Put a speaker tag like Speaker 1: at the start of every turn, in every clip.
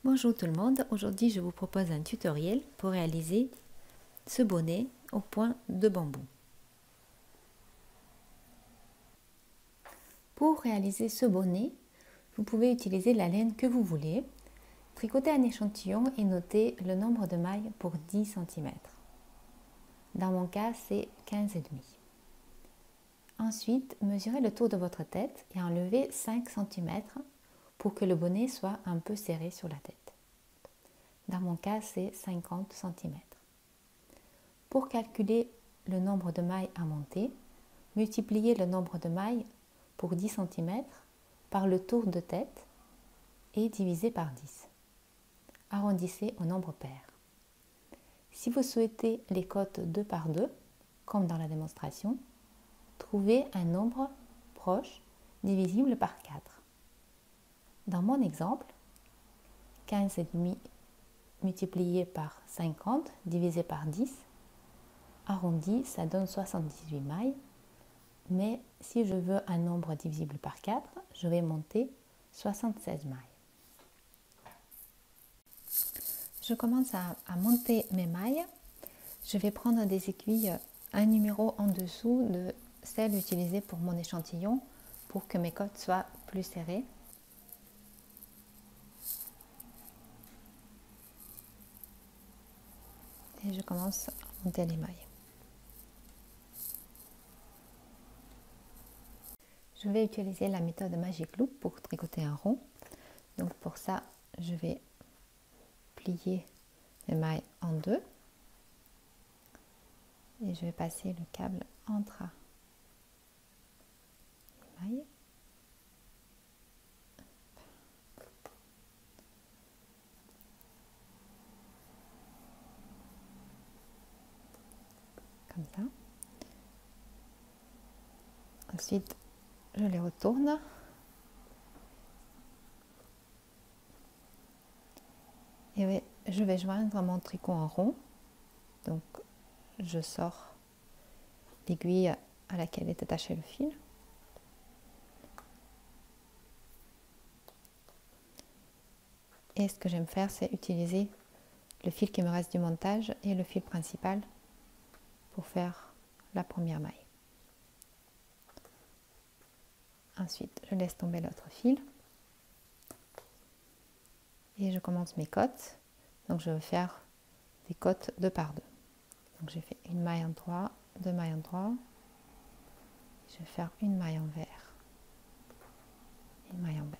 Speaker 1: Bonjour tout le monde, aujourd'hui je vous propose un tutoriel pour réaliser ce bonnet au point de bambou. Pour réaliser ce bonnet, vous pouvez utiliser la laine que vous voulez, tricoter un échantillon et noter le nombre de mailles pour 10 cm. Dans mon cas, c'est 15,5. Ensuite, mesurez le tour de votre tête et enlevez 5 cm pour que le bonnet soit un peu serré sur la tête. Dans mon cas, c'est 50 cm. Pour calculer le nombre de mailles à monter, multipliez le nombre de mailles pour 10 cm par le tour de tête et divisez par 10. Arrondissez au nombre pair. Si vous souhaitez les cotes 2 par 2, comme dans la démonstration, trouvez un nombre proche divisible par 4. Dans mon exemple, 15,5 multiplié par 50 divisé par 10, arrondi, ça donne 78 mailles. Mais si je veux un nombre divisible par 4, je vais monter 76 mailles. Je commence à monter mes mailles. Je vais prendre des aiguilles, un numéro en dessous de celle utilisée pour mon échantillon pour que mes côtes soient plus serrées. Et je commence à monter les mailles. Je vais utiliser la méthode Magic Loop pour tricoter un rond. Donc pour ça, je vais plier les mailles en deux et je vais passer le câble entre les mailles. Comme ça. Ensuite, je les retourne. Et je vais joindre mon tricot en rond. Donc, je sors l'aiguille à laquelle est attaché le fil. Et ce que j'aime faire, c'est utiliser le fil qui me reste du montage et le fil principal pour faire la première maille. Ensuite, je laisse tomber l'autre fil. Et je commence mes côtes. Donc, je vais faire des côtes 2 par 2. Donc, j'ai fait une maille en 3, 2 mailles en 3. Je vais faire une maille en vert, une maille en vert.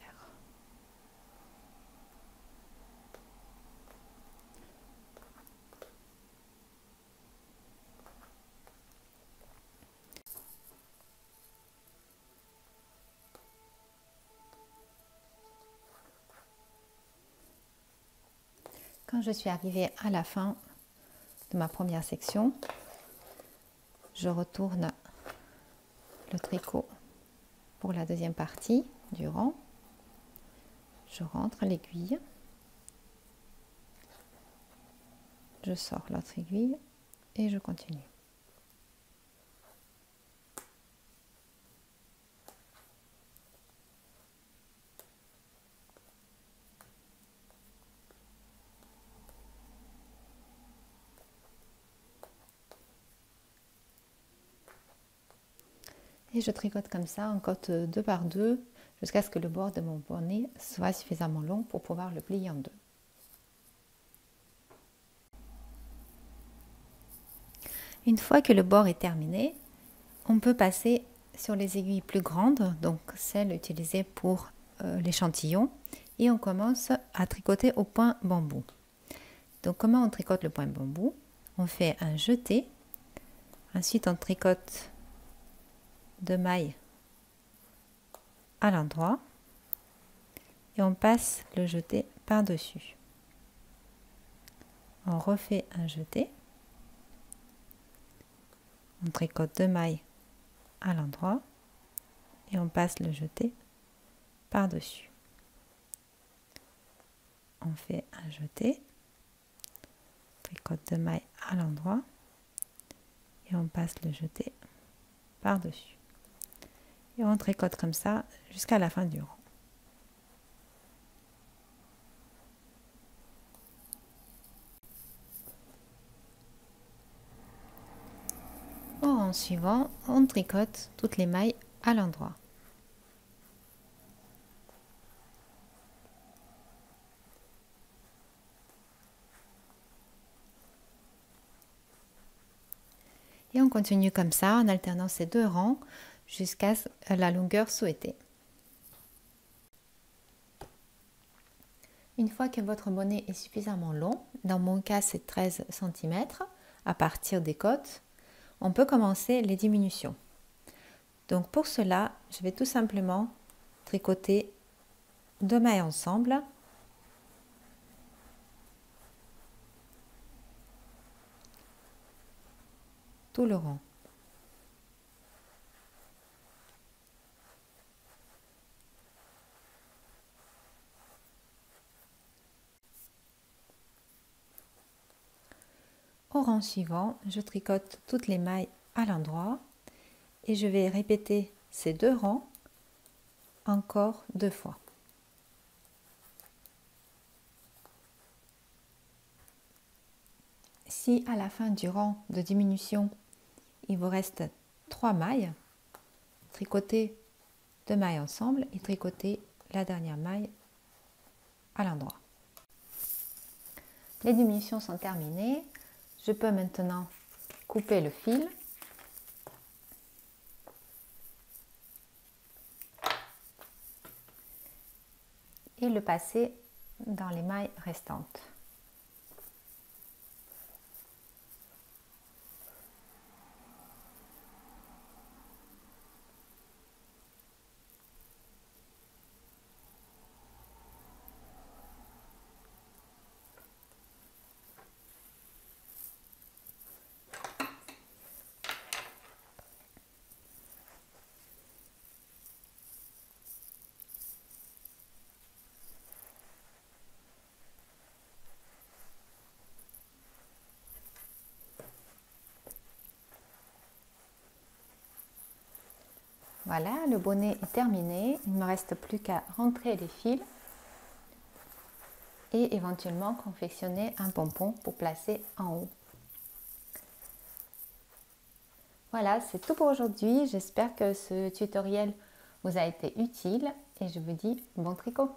Speaker 1: Quand je suis arrivée à la fin de ma première section, je retourne le tricot pour la deuxième partie du rang. Je rentre l'aiguille, je sors l'autre aiguille et je continue. Et je tricote comme ça en côte 2 par 2 jusqu'à ce que le bord de mon bonnet soit suffisamment long pour pouvoir le plier en deux. Une fois que le bord est terminé, on peut passer sur les aiguilles plus grandes, donc celles utilisées pour l'échantillon, et on commence à tricoter au point bambou. Donc comment on tricote le point bambou? On fait un jeté, ensuite on tricote 2 mailles à l'endroit et on passe le jeté par-dessus. On refait un jeté, on tricote 2 mailles à l'endroit et on passe le jeté par-dessus. On fait un jeté, tricote 2 mailles à l'endroit et on passe le jeté par-dessus. Et on tricote comme ça jusqu'à la fin du rang. rang suivant, on tricote toutes les mailles à l'endroit. Et on continue comme ça en alternant ces deux rangs jusqu'à la longueur souhaitée. Une fois que votre bonnet est suffisamment long, dans mon cas c'est 13 cm, à partir des côtes, on peut commencer les diminutions. Donc pour cela, je vais tout simplement tricoter 2 mailles ensemble. Tout le rang. Au rang suivant, je tricote toutes les mailles à l'endroit et je vais répéter ces deux rangs encore 2 fois. Si à la fin du rang de diminution, il vous reste 3 mailles, tricotez 2 mailles ensemble et tricotez la dernière maille à l'endroit. Les diminutions sont terminées. Je peux maintenant couper le fil et le passer dans les mailles restantes. Voilà, le bonnet est terminé. Il ne me reste plus qu'à rentrer les fils et éventuellement confectionner un pompon pour placer en haut. Voilà, c'est tout pour aujourd'hui. J'espère que ce tutoriel vous a été utile et je vous dis bon tricot!